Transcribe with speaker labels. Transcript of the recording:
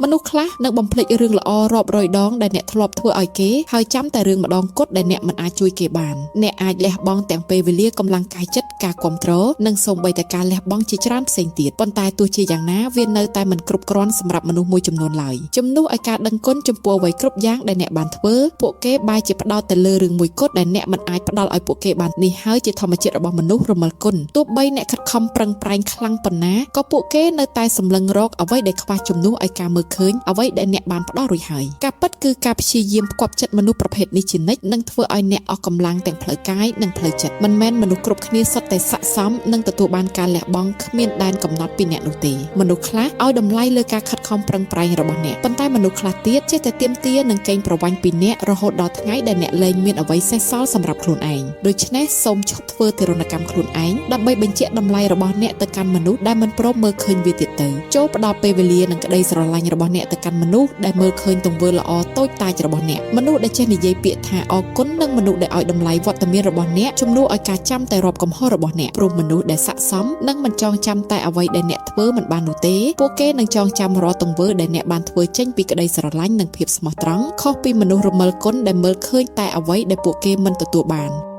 Speaker 1: មនុស្សខ្លះនឹងបំភ្លេចរឿងល្អរាប់រយដងដែលអ្នកធ្លាប់ធ្វើឲ្យគេហើយចាំតែរឿងម្ដងគត់ដែលអ្នកមិនអាចជួយគេបានអ្នកអាចលះបង់ទាំងពេលវេលាកម្លាំងកាយចិត្តការគ្រប់គ្រងនិងសូម្បីតែការលះបង់ជាច្រើនផ្សេងទៀតប៉ុន្តែទោះជាយ៉ាងណាវានៅតែមិនគ្រប់គ្រាន់សម្រាប់មនុស្សមួយចំនួនឡើយជំនួសឲ្យការដឹងគុណចំពោះអ្វីគ្រប់យ៉ាងដែលអ្នកបានធ្វើពួកគេបែរជាផ្ដោតទៅលើរឿងមួយគត់ដែលអ្នកមិនអាចផ្ដល់ឲ្យពួកគេបាននេះហើយជាធម្មជាតិរបស់មនុស្សរមិលគុណទោះបីអ្នកខិតខំប្រឹងប្រែងខ្លាំងប៉ុណ្ណាក៏ពួកគេនៅតែសម្លឹងរកអ្វីដែលខ្វះជំនួសឲ្យការមើលឃើញអ្វីដែលអ្នកបានផ្ដល់រួចហើយការពិតគឺការព្យាយាមផ្គប់ចិត្តមនុស្សប្រភេទនេះជានិច្ចនឹងធ្វើឲ្យអ្នកអស់កម្លាំងទាំងផ្លូវកាយនិងផ្លូវចិត្តមិនមែនមនុស្សគ្រប់គ្នាសុទ្ធតែស័ក្តិសមនឹងទទួលបានការលះបង់គ្មានដែនកំណត់ពីអ្នកនោះទេមនុស្សខ្លះឲ្យតម្លៃលើការខិតខំប្រឹងប្រែងរបស់អ្នកប៉ុន្តែមនុស្សខ្លះទៀតចេះតែទាមទារនិងកេងប្រវ័ញ្ចពីអ្នករហូតដល់ថ្ងៃដែលអ្នកលែងមានអ្វីសេសសល់សម្រាប់ខ្លួនឯងដូច្នេះសូមឈប់ធ្វើទារុណកម្មខ្លួនឯងដើម្បីបញ្ជាក់តម្លៃរបស់អ្នកទៅកាន់មនុស្សដែលមិនព្រមមើលឃើញវាទៀតទៅចូលផ្ដល់ពេលវេលានិងក្តីស្រឡាញ់របស់អ្នកទៅកាន់មនុស្សដែលមើលឃើញទង្វើល្អតូចតាចរបស់អ្នកមនុស្សដែលចេះនិយាយពាក្យថាអរគុណនិងមនុស្សដែលឲ្យតម្លៃវត្តមានរបស់អ្នកជំនួសឲ្យការចាំតែរាប់កំហុសរបស់អ្នកព្រោះមនុស្សដែលស័ក្តិសមនិងមិនចងចាំតែអ្វីដែលអ្នកធ្វើមិនបាននោះទេពួកគេនឹងចងចាំរាល់ទង្វើដែលអ្នកបានធ្វើចេញពីក្តីស្រឡាញ់និងភាពស្មោះត្រង់ខុសពីមនុស្សរមិលគុណដែលមើលឃើញតែអ្វីដែលពួកគេមិនទទួលបាន